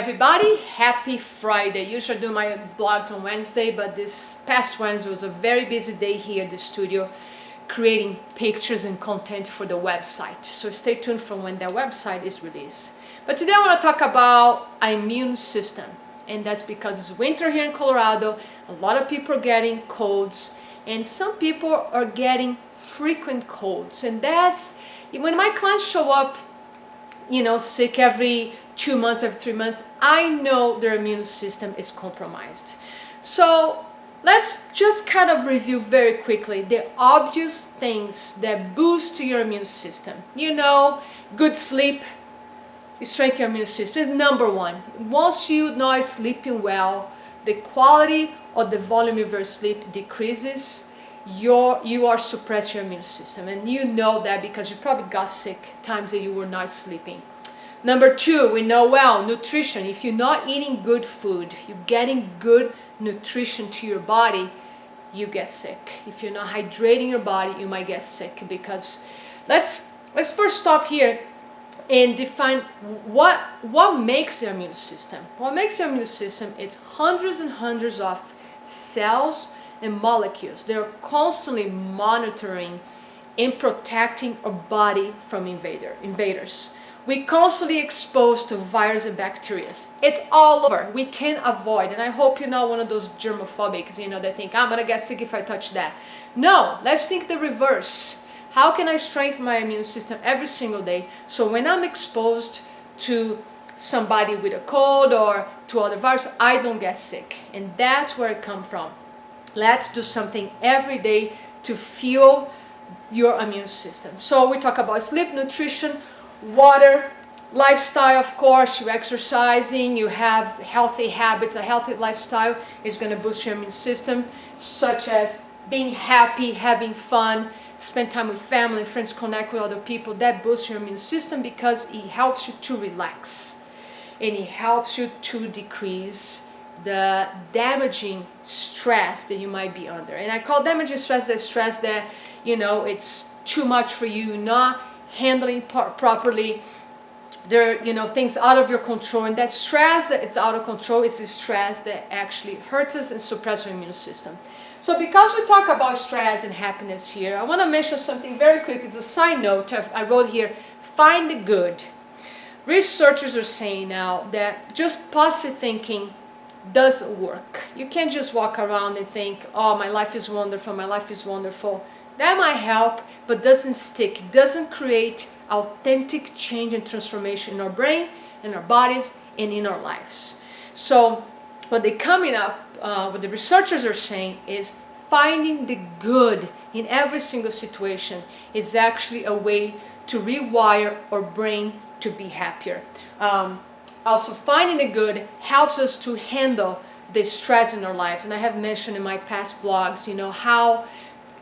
everybody, happy Friday. Usually I do my vlogs on Wednesday, but this past Wednesday was a very busy day here at the studio creating pictures and content for the website. So stay tuned for when that website is released. But today I want to talk about immune system, and that's because it's winter here in Colorado. A lot of people are getting colds, and some people are getting frequent colds, and that's when my clients show up sick every 2 months, every 3 months, I know their immune system is compromised. So let's just kind of review very quickly the obvious things that boost your immune system. Good sleep, strengthen your immune system is number one. Once you know you're sleeping well, the quality or the volume of your sleep decreases. You are suppressing your immune system, and you know that because you probably got sick times that you were not sleeping. Number two, we know well, nutrition. If you're not eating good food, you're getting good nutrition to your body, you get sick. If you're not hydrating your body, you might get sick. Because let's first stop here and define what makes your immune system. What makes your immune system? It's hundreds and hundreds of cells and molecules. They're constantly monitoring and protecting our body from invaders. We're constantly exposed to viruses and bacteria. It's all over. We can't avoid. And I hope you're not one of those germophobics, that think, I'm gonna get sick if I touch that. No, let's think the reverse. How can I strengthen my immune system every single day so when I'm exposed to somebody with a cold or to other viruses, I don't get sick? And that's where it comes from. Let's do something every day to fuel your immune system. So we talk about sleep, nutrition, water, lifestyle, of course. You're exercising, you have healthy habits. A healthy lifestyle is going to boost your immune system, such as being happy, having fun, spend time with family and friends, connect with other people. That boosts your immune system because it helps you to relax and it helps you to decrease the damaging stress that you might be under. And I call damaging stress the stress that it's too much for you, not handling properly. There things out of your control, and that stress that it's out of control is the stress that actually hurts us and suppresses our immune system. So because we talk about stress and happiness here, I want to mention something very quick. It's a side note. I wrote here, find the good. Researchers are saying now that just positive thinking doesn't work. You can't just walk around and think, oh, my life is wonderful, my life is wonderful. That might help, but doesn't stick. It doesn't create authentic change and transformation in our brain, in our bodies, and in our lives. So what they're coming up, what the researchers are saying is finding the good in every single situation is actually a way to rewire our brain to be happier. Also, finding the good helps us to handle the stress in our lives. And I have mentioned in my past blogs, how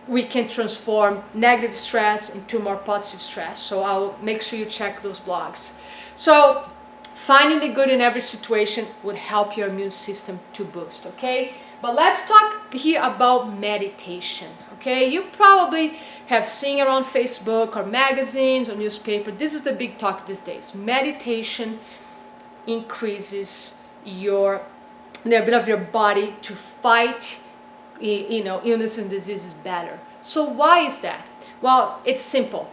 we can transform negative stress into more positive stress. So I'll make sure you check those blogs. So finding the good in every situation would help your immune system to boost, okay? But let's talk here about meditation, okay? You probably have seen around Facebook or magazines or newspaper. This is the big talk these days. Meditation increases the ability of your body to fight illness and diseases better. So why is that? Well, it's simple.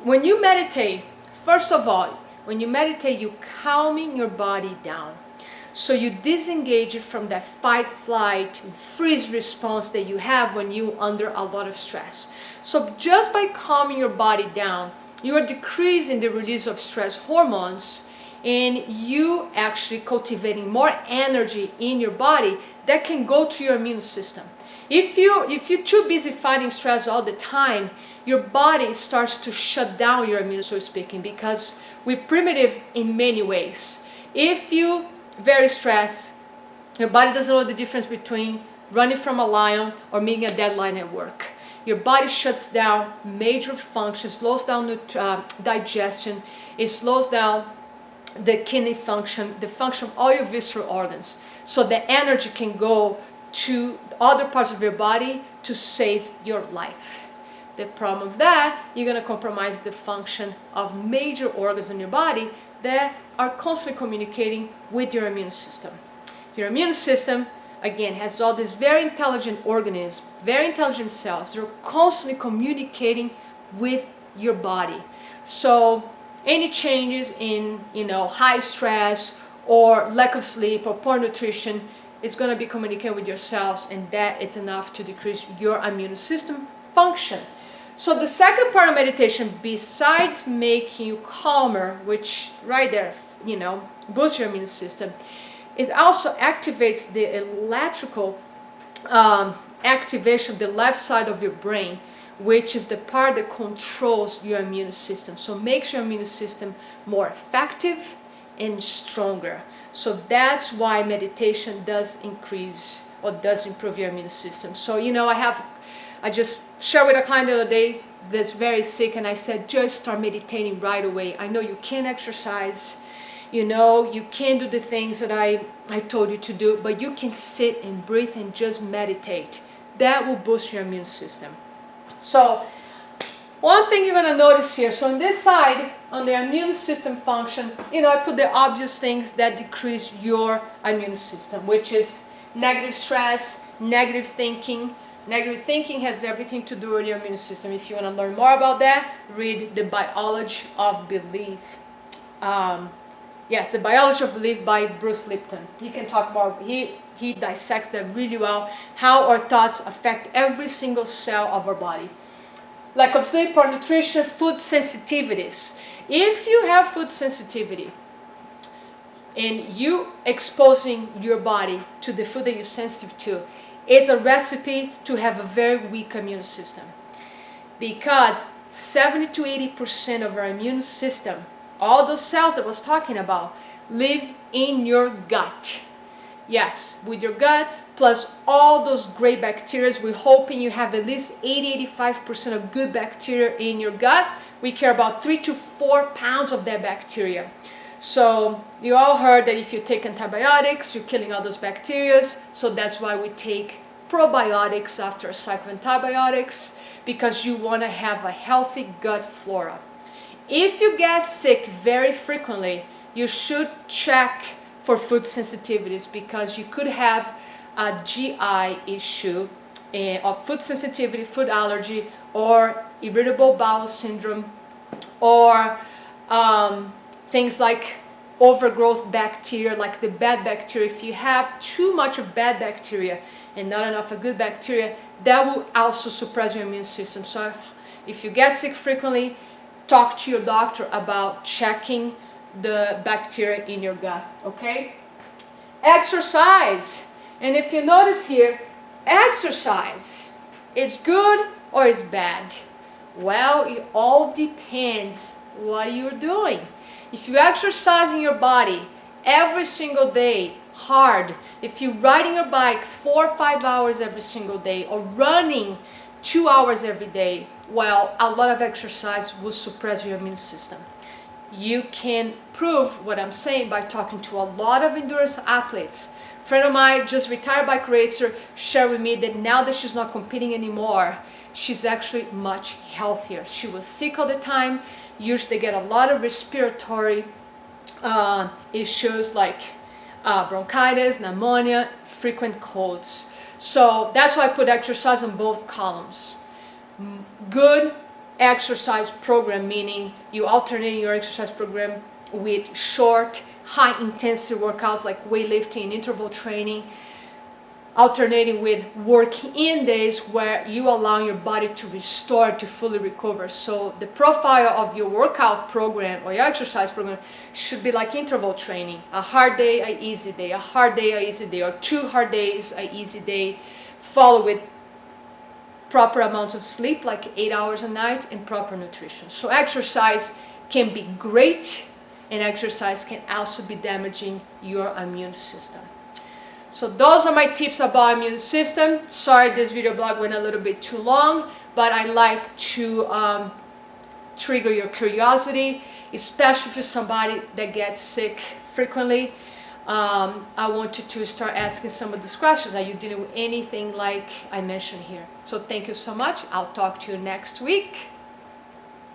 When you meditate, first of all, when you meditate, you're calming your body down. So you disengage it from that fight, flight, freeze response that you have when you're under a lot of stress. So just by calming your body down, you are decreasing the release of stress hormones, and you actually cultivating more energy in your body that can go to your immune system. If you're too busy fighting stress all the time, your body starts to shut down your immune, so speaking, because we're primitive in many ways. If you very stressed, your body doesn't know the difference between running from a lion or meeting a deadline at work. Your body shuts down major functions, slows down digestion, it slows down the kidney function, the function of all your visceral organs, so the energy can go to other parts of your body to save your life. The problem of that, you're going to compromise the function of major organs in your body that are constantly communicating with your immune system. Your immune system, again, has all these very intelligent organisms, very intelligent cells. They're constantly communicating with your body. So any changes in, high stress or lack of sleep or poor nutrition is going to be communicating with your cells, and that is enough to decrease your immune system function. So the second part of meditation, besides making you calmer, which right there, boosts your immune system, it also activates the electrical activation of the left side of your brain, which is the part that controls your immune system. So makes your immune system more effective and stronger. So that's why meditation does increase or does improve your immune system. So I just shared with a client the other day that's very sick, and I said, just start meditating right away. I know you can't exercise, you can't do the things that I told you to do, but you can sit and breathe and just meditate. That will boost your immune system. So one thing you're going to notice here, so on this side, on the immune system function, I put the obvious things that decrease your immune system, which is negative stress, negative thinking. Negative thinking has everything to do with your immune system. If you want to learn more about that, read The Biology of Belief. Yes, The Biology of Belief by Bruce Lipton. He can talk about, he dissects that really well, how our thoughts affect every single cell of our body. Lack of sleep, poor nutrition, food sensitivities. If you have food sensitivity and you exposing your body to the food that you're sensitive to, it's a recipe to have a very weak immune system, because 70 to 80% of our immune system, all those cells that I was talking about, live in your gut. Yes, with your gut, plus all those great bacteria. We're hoping you have at least 80-85% of good bacteria in your gut. We care about 3 to 4 pounds of that bacteria. So you all heard that if you take antibiotics, you're killing all those bacteria. So that's why we take probiotics after a cycle of antibiotics, because you want to have a healthy gut flora. If you get sick very frequently, you should check for food sensitivities, because you could have a GI issue of food sensitivity, food allergy, or irritable bowel syndrome, or things like overgrowth bacteria, like the bad bacteria. If you have too much of bad bacteria and not enough of good bacteria, that will also suppress your immune system. So if you get sick frequently, talk to your doctor about checking the bacteria in your gut, okay? Exercise. And if you notice here, exercise, it's good or it's bad? Well, it all depends what you're doing. If you exercise in your body every single day, hard, if you're riding your bike 4 or 5 hours every single day, or running 2 hours every day, well, a lot of exercise will suppress your immune system. You can prove what I'm saying by talking to a lot of endurance athletes. A friend of mine, just retired bike racer, shared with me that now that she's not competing anymore, she's actually much healthier. She was sick all the time. Usually get a lot of respiratory issues like bronchitis, pneumonia, frequent colds. So that's why I put exercise on both columns. Good exercise program, meaning you alternate your exercise program with short, high intensity workouts like weightlifting and interval training, alternating with work-in days where you allow your body to restore, to fully recover. So the profile of your workout program or your exercise program should be like interval training. A hard day, an easy day, a hard day, an easy day, or 2 hard days, an easy day, followed with proper amounts of sleep, like 8 hours a night, and proper nutrition. So exercise can be great, and exercise can also be damaging your immune system. So those are my tips about immune system. Sorry this video blog went a little bit too long, but I like to trigger your curiosity, especially if you're somebody that gets sick frequently. I want you to start asking some of these questions. Are you dealing with anything like I mentioned here? So thank you so much. I'll talk to you next week.